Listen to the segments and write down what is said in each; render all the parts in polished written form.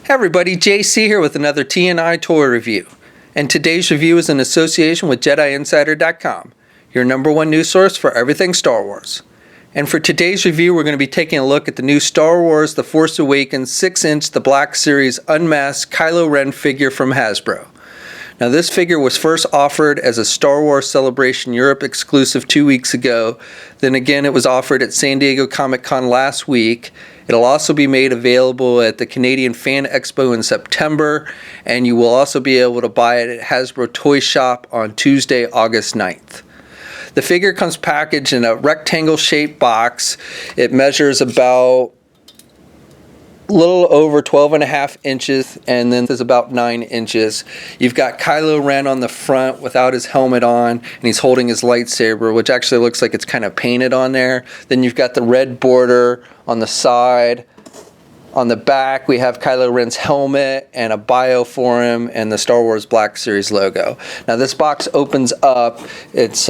Hey everybody, JC here with another TNI toy review. And today's review is in association with JediInsider.com, your #1 news source for everything Star Wars. And for today's review, we're going to be taking a look at the new Star Wars The Force Awakens 6-inch The Black Series Unmasked Kylo Ren figure from Hasbro. Now this figure was first offered as a Star Wars Celebration Europe exclusive 2 weeks ago. Then again it was offered at San Diego Comic-Con last week. It'll also be made available at the Canadian Fan Expo in September, and you will also be able to buy it at Hasbro Toy Shop on Tuesday, August 9th. The figure comes packaged in a rectangle-shaped box. It measures about a little over 12.5 inches, and then there's about 9 inches. You've got Kylo Ren on the front without his helmet on, and he's holding his lightsaber, which actually looks like it's kind of painted on there. Then you've got the red border on the side. On the back, we have Kylo Ren's helmet and a bio for him and the Star Wars Black Series logo. Now this box opens up. It's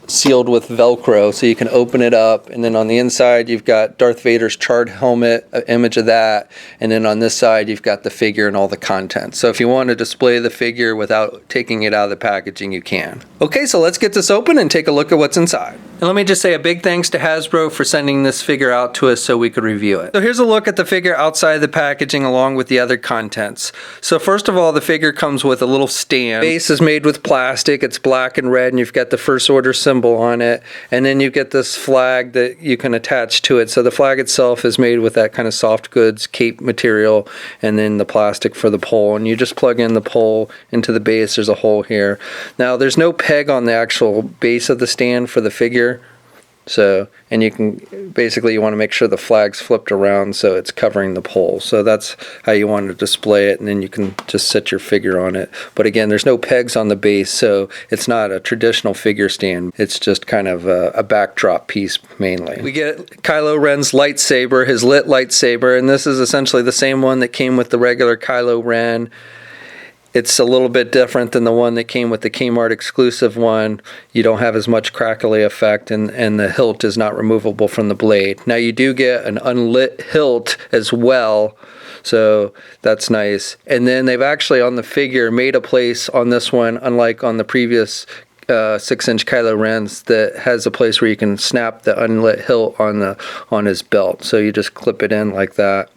sealed with Velcro, so you can open it up, and then on the inside you've got Darth Vader's charred helmet, an image of that, and then on this side you've got the figure and all the contents. So if you want to display the figure without taking it out of the packaging, you can. Okay, so let's get this open and take a look at what's inside. And let me just say a big thanks to Hasbro for sending this figure out to us so we could review it. So here's a look at the figure outside the packaging along with the other contents. So first of all, the figure comes with a little stand. The base is made with plastic. It's black and red, and you've got the First Order symbol on it, and then you get this flag that you can attach to it. So the flag itself is made with that kind of soft goods cape material, and then the plastic for the pole, and you just plug in the pole into the base. There's a hole here. Now there's no peg on the actual base of the stand for the figure. So, and you can basically, you want to make sure the flag's flipped around so it's covering the pole. So that's how you want to display it, and then you can just set your figure on it. But again, there's no pegs on the base, so it's not a traditional figure stand. It's just kind of a backdrop piece mainly. We get Kylo Ren's lightsaber, his lit lightsaber, and this is essentially the same one that came with the regular Kylo Ren. It's a little bit different than the one that came with the Kmart exclusive one. You don't have as much crackly effect, and the hilt is not removable from the blade. Now you do get an unlit hilt as well, so that's nice. And then they've actually on the figure made a place on this one, unlike on the previous 6-inch Kylo Ren's, that has a place where you can snap the unlit hilt on his belt. So you just clip it in like that.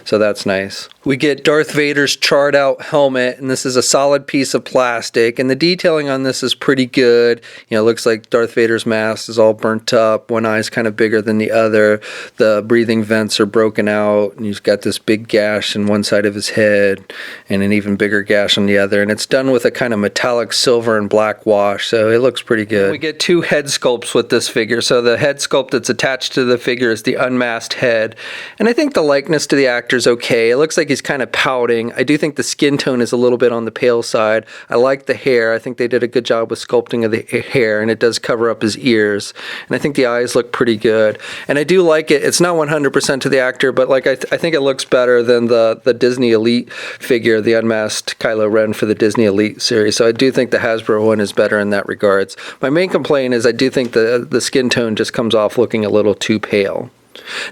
So that's nice. We get Darth Vader's charred out helmet, and this is a solid piece of plastic, and the detailing on this is pretty good. You know, it looks like Darth Vader's mask is all burnt up. One eye's kind of bigger than the other. The breathing vents are broken out, and he's got this big gash in one side of his head and an even bigger gash on the other, and it's done with a kind of metallic silver and black wash, so it looks pretty good. We get 2 head sculpts with this figure. So the head sculpt that's attached to the figure is the unmasked head, and I think the likeness to the actor's okay. It looks like he's kind of pouting. I do think the skin tone is a little bit on the pale side. I like the hair. I think they did a good job with sculpting of the hair, and it does cover up his ears. And I think the eyes look pretty good. And I do like it. It's not 100% to the actor, but like I think it looks better than the Disney Elite figure, the unmasked Kylo Ren for the Disney Elite series. So I do think the Hasbro one is better in that regards. My main complaint is I do think the skin tone just comes off looking a little too pale.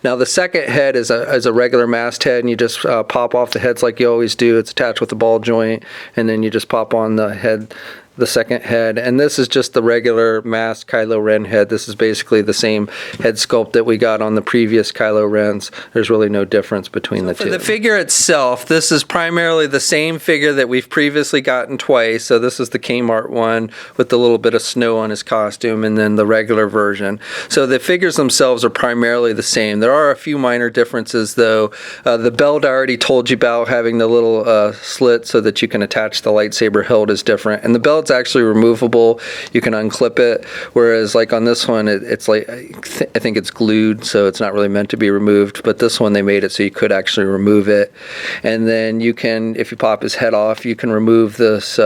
Now the second head is a regular masked head, and you just pop off the heads like you always do. It's attached with a ball joint, and then you just pop on the head, the second head, and this is just the regular masked Kylo Ren head. This is basically the same head sculpt that we got on the previous Kylo Rens. There's really no difference between the two. For the figure itself, this is primarily the same figure that we've previously gotten twice. So this is the Kmart one with a little bit of snow on his costume, and then the regular version. So the figures themselves are primarily the same. There are a few minor differences though. The belt I already told you about, having the little slit so that you can attach the lightsaber hilt, is different, and the belt's actually removable. You can unclip it, whereas like on this one it's like I think it's glued, so it's not really meant to be removed, but this one they made it so you could actually remove it. And then you can, if you pop his head off, you can remove this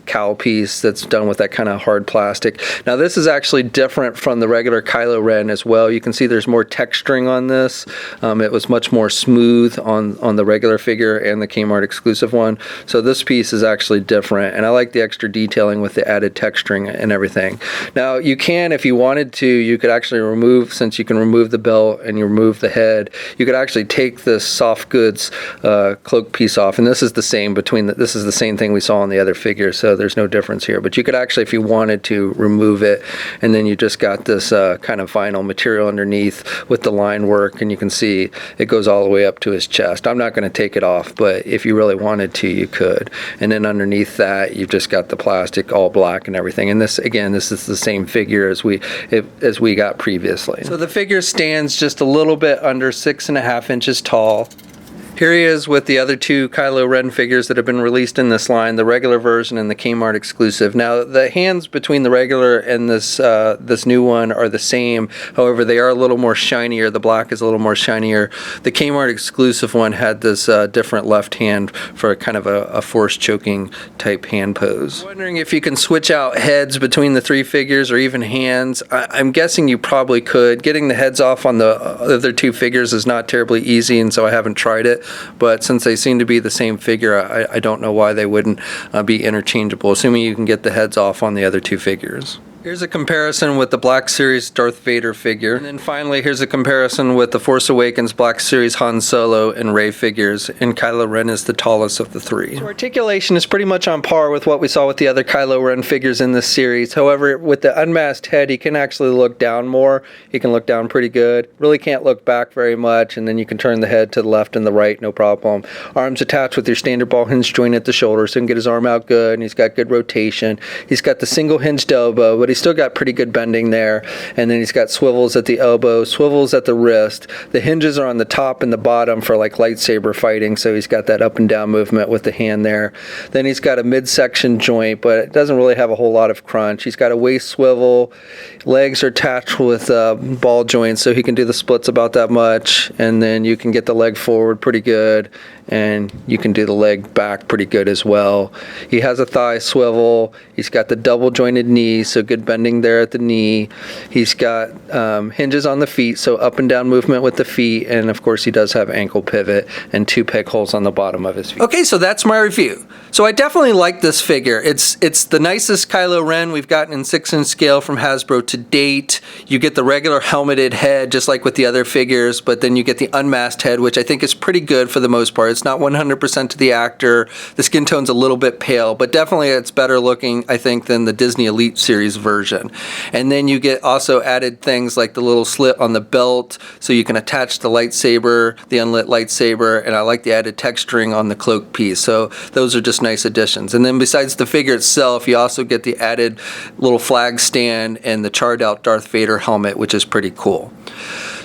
cowl piece that's done with that kind of hard plastic. Now this is actually different from the regular Kylo Ren as well. You can see there's more texturing on this. It was much more smooth on the regular figure and the Kmart exclusive one, so this piece is actually different, and I like the extra detail detailing with the added texturing and everything. Now you can, if you wanted to, you could actually remove, since you can remove the belt and you remove the head, you could actually take this soft goods cloak piece off, and this is the same this is the same thing we saw on the other figure, so there's no difference here. But you could actually, if you wanted to, remove it, and then you just got this kind of vinyl material underneath with the line work, and you can see it goes all the way up to his chest. I'm not going to take it off, but if you really wanted to, you could. And then underneath that, you've just got the plastic all black and everything. And this, again, this is the same figure as we got previously. So the figure stands just a little bit under 6.5 inches tall. Here he is with the other two Kylo Ren figures that have been released in this line, the regular version and the Kmart exclusive. Now, the hands between the regular and this new one are the same. However, they are a little more shinier. The black is a little more shinier. The Kmart exclusive one had this different left hand for kind of a force choking type hand pose. I'm wondering if you can switch out heads between the three figures or even hands. I'm guessing you probably could. Getting the heads off on the other two figures is not terribly easy, and so I haven't tried it. But since they seem to be the same figure, I don't know why they wouldn't be interchangeable, assuming you can get the heads off on the other two figures. Here's a comparison with the Black Series Darth Vader figure. And then finally, here's a comparison with the Force Awakens Black Series Han Solo and Rey figures, and Kylo Ren is the tallest of the three. So articulation is pretty much on par with what we saw with the other Kylo Ren figures in this series. However, with the unmasked head, he can actually look down more. He can look down pretty good. Really can't look back very much, and then you can turn the head to the left and the right, no problem. Arms attached with your standard ball hinge joint at the shoulder, so he can get his arm out good, and he's got good rotation. He's got the single hinged elbow, but he's still got pretty good bending there, and then he's got swivels at the elbow, swivels at the wrist. The hinges are on the top and the bottom for like lightsaber fighting, so he's got that up and down movement with the hand there. Then he's got a midsection joint, but it doesn't really have a whole lot of crunch. He's got a waist swivel, legs are attached with ball joints, so he can do the splits about that much, and then you can get the leg forward pretty good, and you can do the leg back pretty good as well. He has a thigh swivel. He's got the double jointed knee, so good bending there at the knee. He's got hinges on the feet, so up and down movement with the feet, and of course he does have ankle pivot and 2 peg holes on the bottom of his feet. Okay, so that's my review. So I definitely like this figure. It's the nicest Kylo Ren we've gotten in 6-inch scale from Hasbro to date. You get the regular helmeted head, just like with the other figures, but then you get the unmasked head, which I think is pretty good for the most part. It's not 100% to the actor. The skin tone's a little bit pale, but definitely it's better looking, I think, than the Disney Elite Series version. And then you get also added things like the little slit on the belt, so you can attach the lightsaber, the unlit lightsaber, and I like the added texturing on the cloak piece. So those are just nice additions. And then besides the figure itself, you also get the added little flag stand and the charred out Darth Vader helmet, which is pretty cool.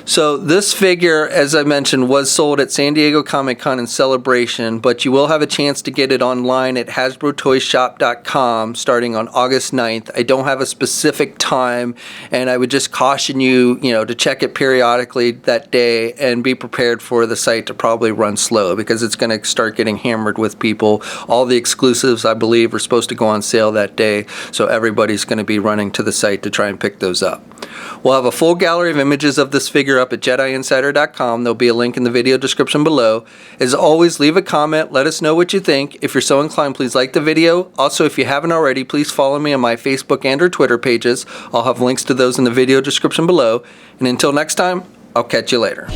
So this figure, as I mentioned, was sold at San Diego Comic-Con in Celebration, but you will have a chance to get it online at HasbroToyShop.com starting on August 9th. I don't have a specific time, and I would just caution you, to check it periodically that day and be prepared for the site to probably run slow because it's going to start getting hammered with people. All the exclusives, I believe, are supposed to go on sale that day, so everybody's going to be running to the site to try and pick those up. We'll have a full gallery of images of this figure up at JediInsider.com. There'll be a link in the video description below. As always, leave a comment. Let us know what you think. If you're so inclined, please like the video. Also, if you haven't already, please follow me on my Facebook and or Twitter pages. I'll have links to those in the video description below. And until next time, I'll catch you later.